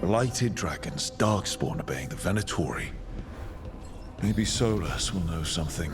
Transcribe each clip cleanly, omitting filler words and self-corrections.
Blighted dragons, darkspawn obeying the Venatori. Maybe Solus will know something.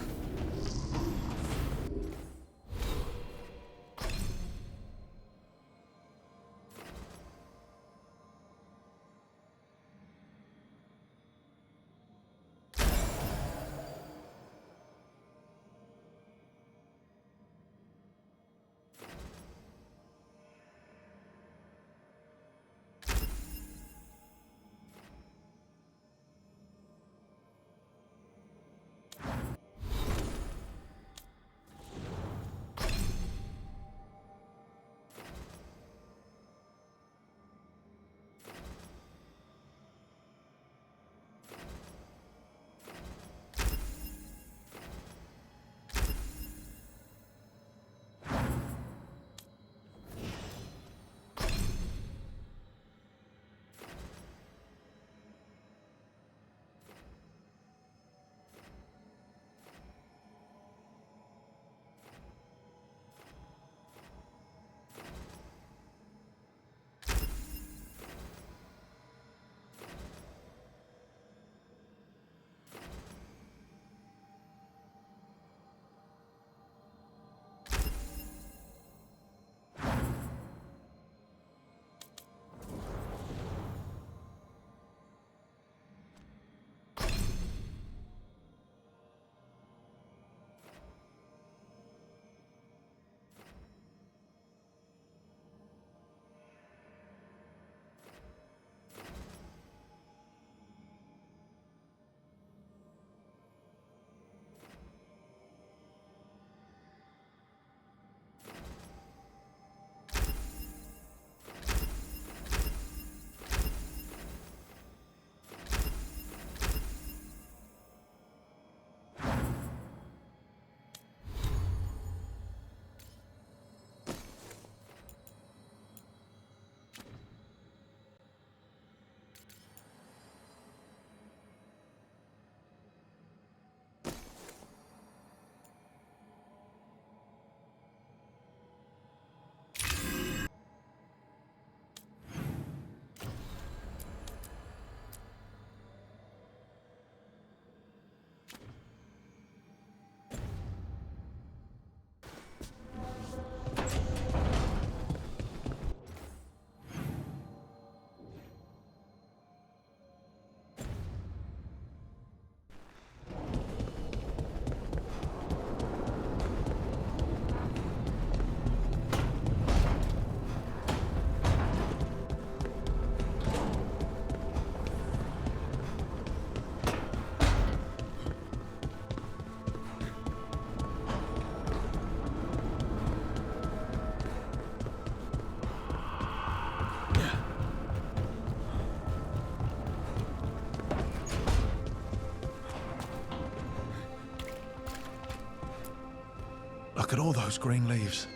Look at all those green leaves.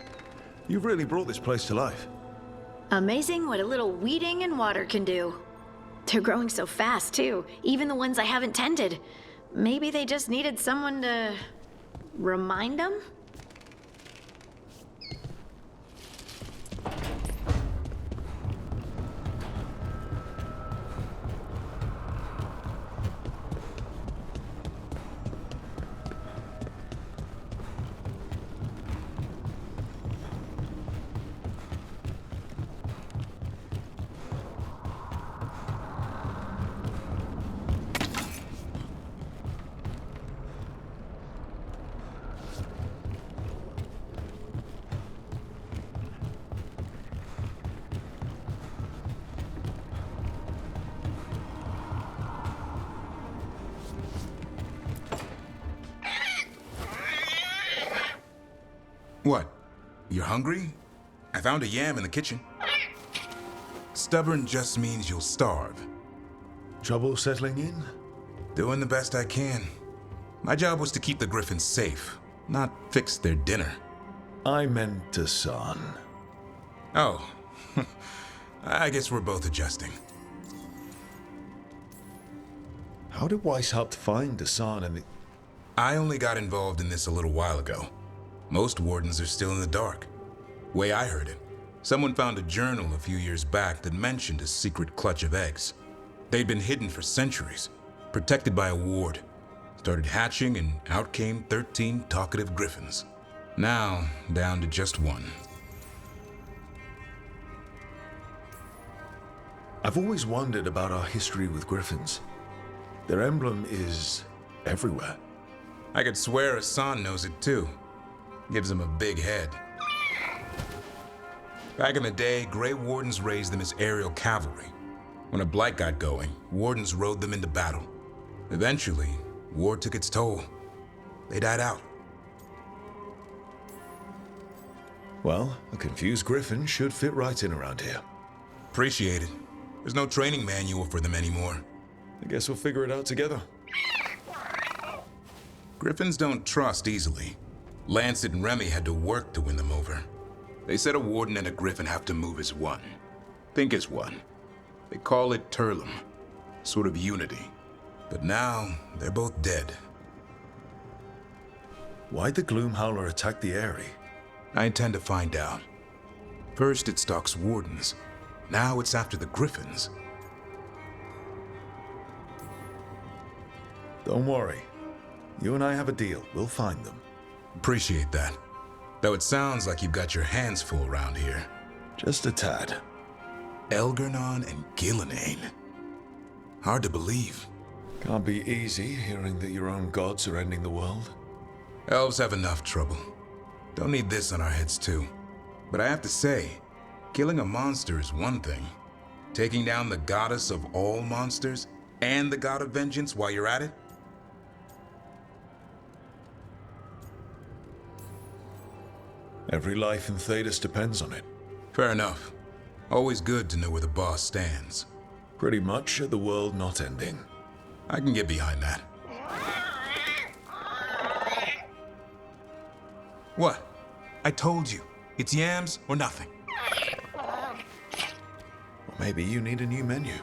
You've really brought this place to life. Amazing what a little weeding and water can do. They're growing so fast, too. Even the ones I haven't tended. Maybe they just needed someone to remind them? What? You're hungry? I found a yam in the kitchen. Stubborn just means you'll starve. Trouble settling in? Doing the best I can. My job was to keep the Griffins safe, not fix their dinner. I meant Hassan. Oh. I guess we're both adjusting. How did Weishaupt find Hassan and the... I only got involved in this a little while ago. Most wardens are still in the dark. Way I heard it, Someone found a journal a few years back that mentioned a secret clutch of eggs. They'd been hidden for centuries, protected by a ward. Started hatching and out came 13 talkative griffins. Now, down to just one. I've always wondered about our history with griffins. Their emblem is everywhere. I could swear Hassan knows it too. Gives him a big head. Back in the day, Grey Wardens raised them as aerial cavalry. When a blight got going, Wardens rode them into battle. Eventually, war took its toll. They died out. Well, a confused griffin should fit right in around here. Appreciate it. There's no training manual for them anymore. I guess we'll figure it out together. Griffins don't trust easily. Lancet and Remy had to work to win them over. They said a warden and a griffin have to move as one. Think as one. They call it Turlum. Sort of unity. But now, they're both dead. Why'd the Gloomhowler attack the Eyrie? I intend to find out. First it stalks wardens. Now it's after the griffins. Don't worry. You and I have a deal. We'll find them. Appreciate that. Though it sounds like you've got your hands full around here. Just a tad. Elgar'nan and Gillenane. Hard to believe. Can't be easy hearing that your own gods are ending the world. Elves have enough trouble. Don't need this on our heads too. But I have to say, killing a monster is one thing. Taking down the goddess of all monsters and the god of vengeance while you're at it? Every life in Thedas depends on it. Fair enough. Always good to know where the boss stands. Pretty much at the world not ending. I can get behind that. What? I told you. It's yams or nothing. Or maybe you need a new menu.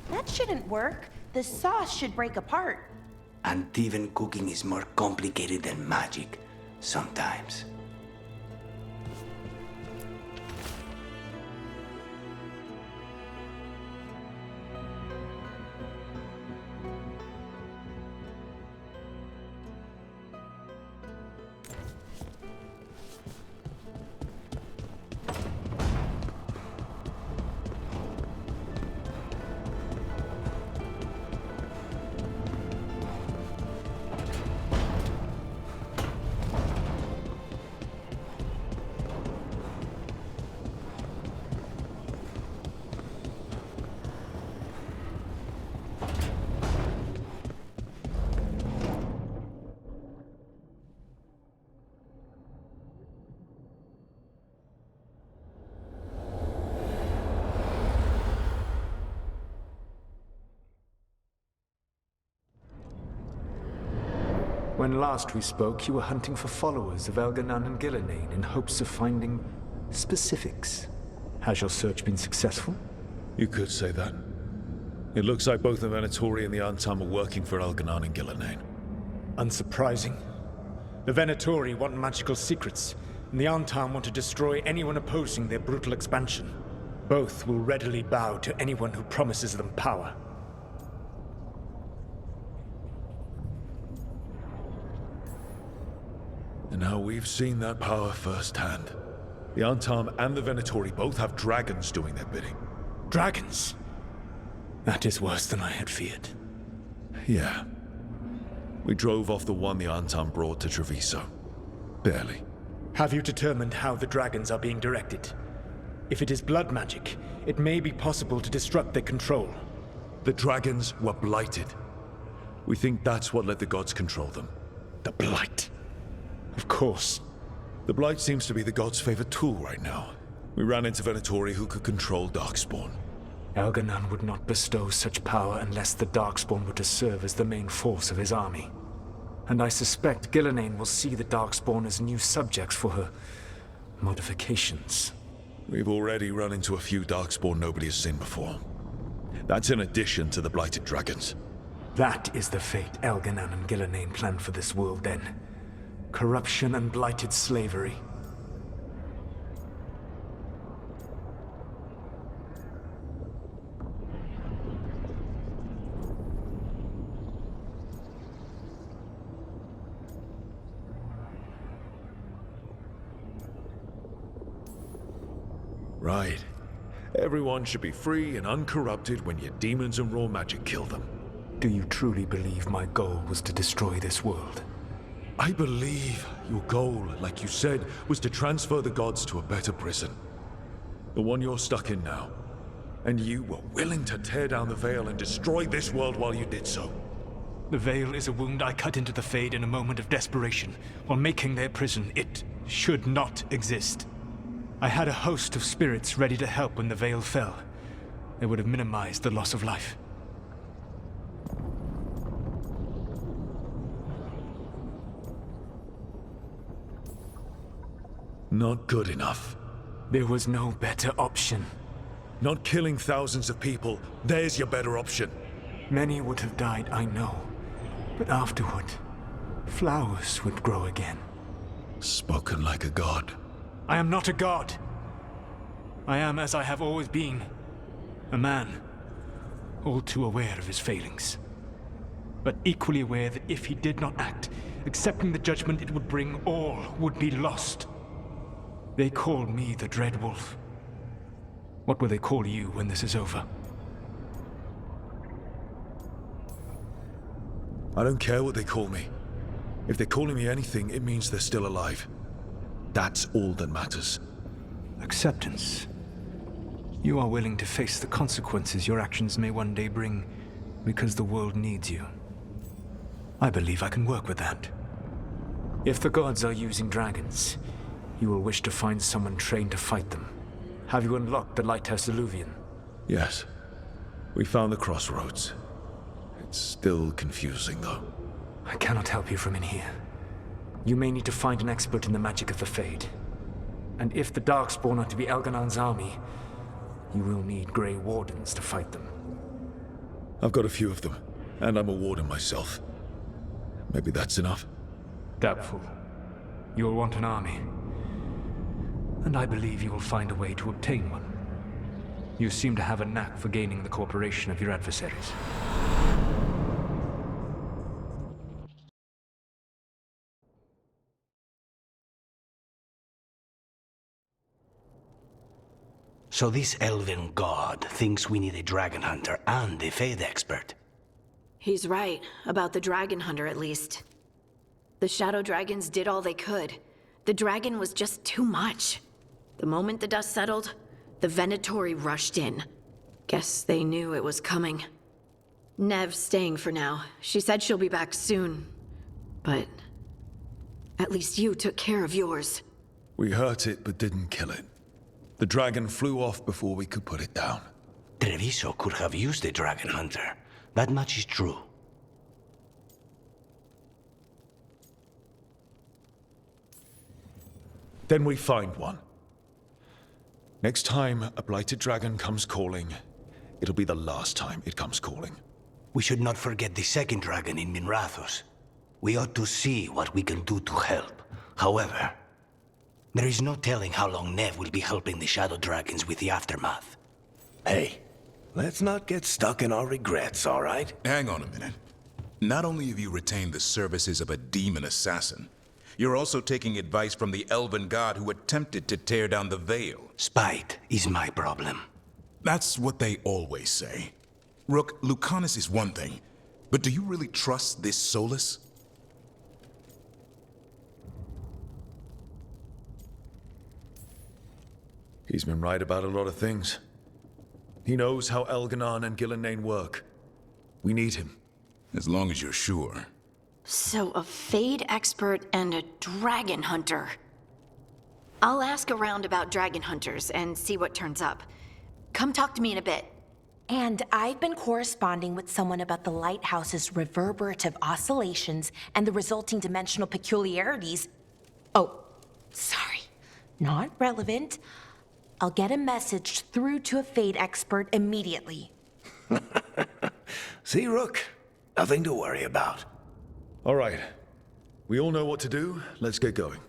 That shouldn't work. The sauce should break apart. And even cooking is more complicated than magic, sometimes. When last we spoke, you were hunting for followers of Elgar'nan and Gillenane in hopes of finding specifics. Has your search been successful? You could say that. It looks like both the Venatori and the Antam are working for Elgar'nan and Gillenane. Unsurprising. The Venatori want magical secrets, and the Antam want to destroy anyone opposing their brutal expansion. Both will readily bow to anyone who promises them power. And now we've seen that power firsthand. The Antam and the Venatori both have dragons doing their bidding. Dragons? That is worse than I had feared. Yeah. We drove off the one the Antam brought to Treviso. Barely. Have you determined how the dragons are being directed? If it is blood magic, it may be possible to disrupt their control. The dragons were blighted. We think that's what let the gods control them. The Blight. Of course. The Blight seems to be the gods' favorite tool right now. We ran into Venatori who could control Darkspawn. Elganon would not bestow such power unless the Darkspawn were to serve as the main force of his army. And I suspect Gillenane will see the Darkspawn as new subjects for her modifications. We've already run into a few Darkspawn nobody has seen before. That's in addition to the Blighted Dragons. That is the fate Elganon and Gillenane planned for this world then. Corruption and blighted slavery. Right. Everyone should be free and uncorrupted when your demons and raw magic kill them. Do you truly believe my goal was to destroy this world? I believe your goal, like you said, was to transfer the gods to a better prison. The one you're stuck in now. And you were willing to tear down the veil and destroy this world while you did so. The veil is a wound I cut into the Fade in a moment of desperation, while making their prison. It should not exist. I had a host of spirits ready to help when the veil fell. They would have minimized the loss of life. Not good enough. There was no better option. Not killing thousands of people, there's your better option. Many would have died, I know. But afterward, flowers would grow again. Spoken like a god. I am not a god. I am as I have always been. A man. All too aware of his failings. But equally aware that if he did not act, accepting the judgment it would bring, all would be lost. They called me the Dread Wolf. What will they call you when this is over? I don't care what they call me. If they're calling me anything, it means they're still alive. That's all that matters. Acceptance. You are willing to face the consequences your actions may one day bring because the world needs you. I believe I can work with that. If the gods are using dragons, you will wish to find someone trained to fight them. Have you unlocked the Lighthouse Illuvian? Yes. We found the crossroads. It's still confusing, though. I cannot help you from in here. You may need to find an expert in the magic of the Fade. And if the Darkspawn are to be Elganon's army, you will need Grey Wardens to fight them. I've got a few of them, and I'm a warden myself. Maybe that's enough? Doubtful. You'll want an army. And I believe you will find a way to obtain one. You seem to have a knack for gaining the cooperation of your adversaries. So this elven god thinks we need a dragon hunter and a Fade expert. He's right, about the dragon hunter at least. The shadow dragons did all they could. The dragon was just too much. The moment the dust settled, the Venatori rushed in. Guess they knew it was coming. Nev's staying for now. She said she'll be back soon. But at least you took care of yours. We hurt it, but didn't kill it. The dragon flew off before we could put it down. Treviso could have used a dragon hunter. That much is true. Then we find one. Next time a blighted dragon comes calling, it'll be the last time it comes calling. We should not forget the second dragon in Minrathos. We ought to see what we can do to help. However, there is no telling how long Nev will be helping the shadow dragons with the aftermath. Hey, let's not get stuck in our regrets, all right? Hang on a minute. Not only have you retained the services of a demon assassin, you're also taking advice from the elven god who attempted to tear down the veil. Spite is my problem. That's what they always say. Rook, Lucanus is one thing, but do you really trust this Solus? He's been right about a lot of things. He knows how Elganon and Gillenane work. We need him. As long as you're sure. So a Fade expert and a dragon hunter. I'll ask around about dragon hunters and see what turns up. Come talk to me in a bit. And I've been corresponding with someone about the lighthouse's reverberative oscillations and the resulting dimensional peculiarities. Oh, sorry. Not relevant. I'll get a message through to a Fade expert immediately. See, Rook? Nothing to worry about. All right. We all know what to do. Let's get going.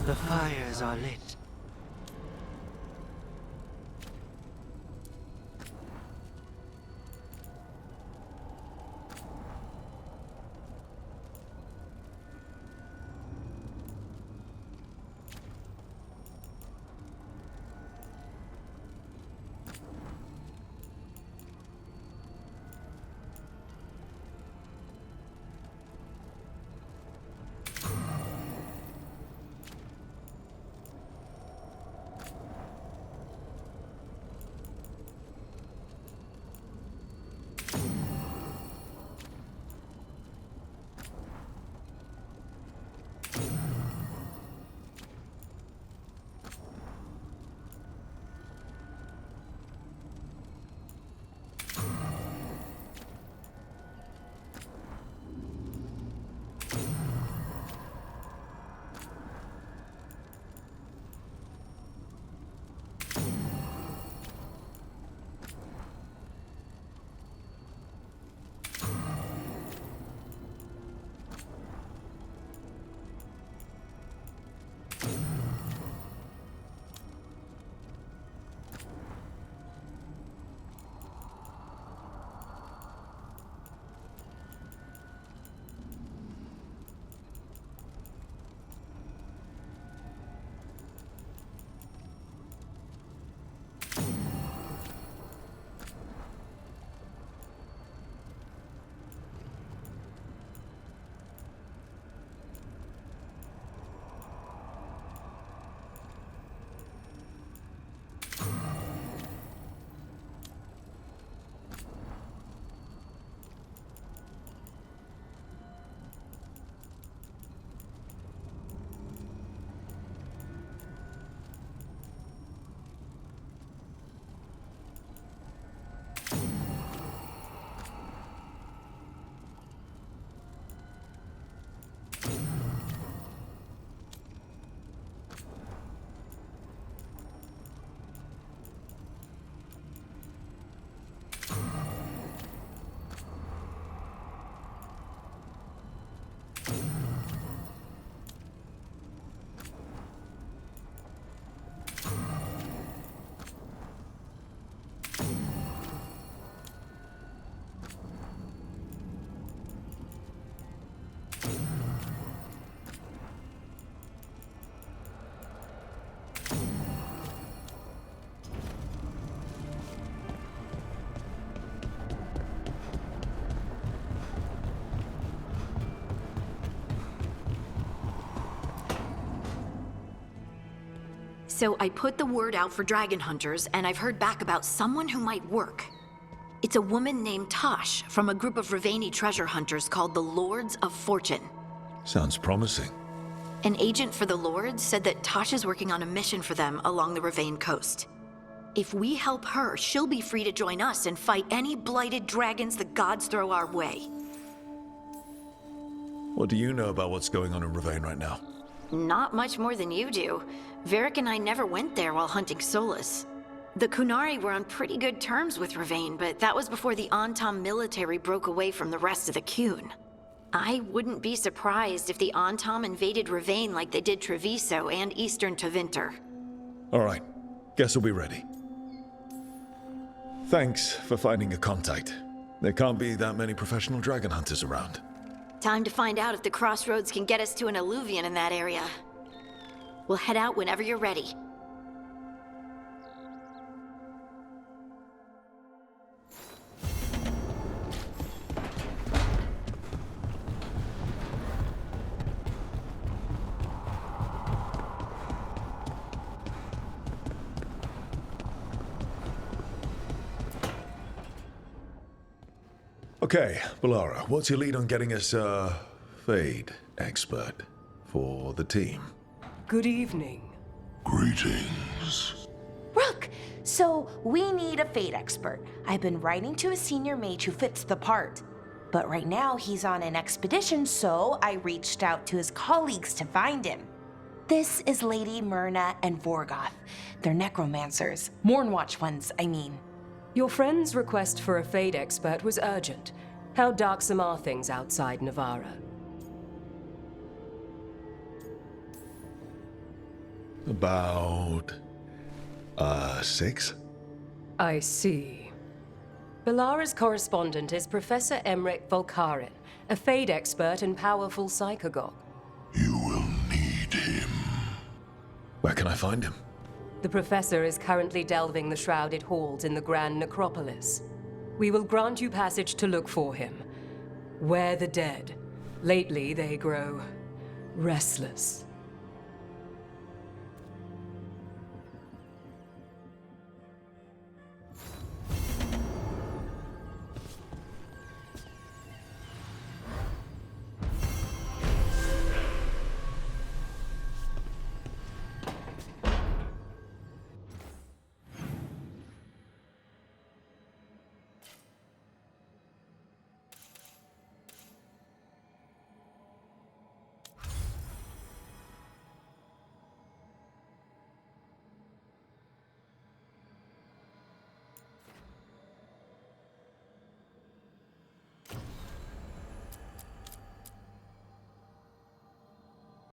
The fires are lit. So I put the word out for dragon hunters, and I've heard back about someone who might work. It's a woman named Tosh from a group of Riveni treasure hunters called the Lords of Fortune. Sounds promising. An agent for the Lords said that Tosh is working on a mission for them along the Rivain coast. If we help her, she'll be free to join us and fight any blighted dragons the gods throw our way. What do you know about what's going on in Rivain right now? Not much more than you do. Varric and I never went there while hunting Solus. The Kunari were on pretty good terms with Rivain, but that was before the Antam military broke away from the rest of the Qun. I wouldn't be surprised if the Antam invaded Rivain like they did Treviso and Eastern Tevinter. All right. Guess we'll be ready. Thanks for finding a contact. There can't be that many professional dragon hunters around. Time to find out if the crossroads can get us to an alluvion in that area. We'll head out whenever you're ready. Okay, Balara, what's your lead on getting us a Fade expert for the team? Good evening. Greetings. Rook! So, we need a Fate expert. I've been writing to a senior mage who fits the part. But right now, he's on an expedition, so I reached out to his colleagues to find him. This is Lady Myrna and Vorgoth. They're necromancers. Mournwatch ones, I mean. Your friend's request for a Fade expert was urgent. How darksome are things outside Navarra? About... 6? I see. Balara's correspondent is Professor Emmerich Volkarin, a Fade expert and powerful psychagogue. You will need him. Where can I find him? The Professor is currently delving the shrouded halls in the Grand Necropolis. We will grant you passage to look for him. Where the dead. Lately, they grow restless.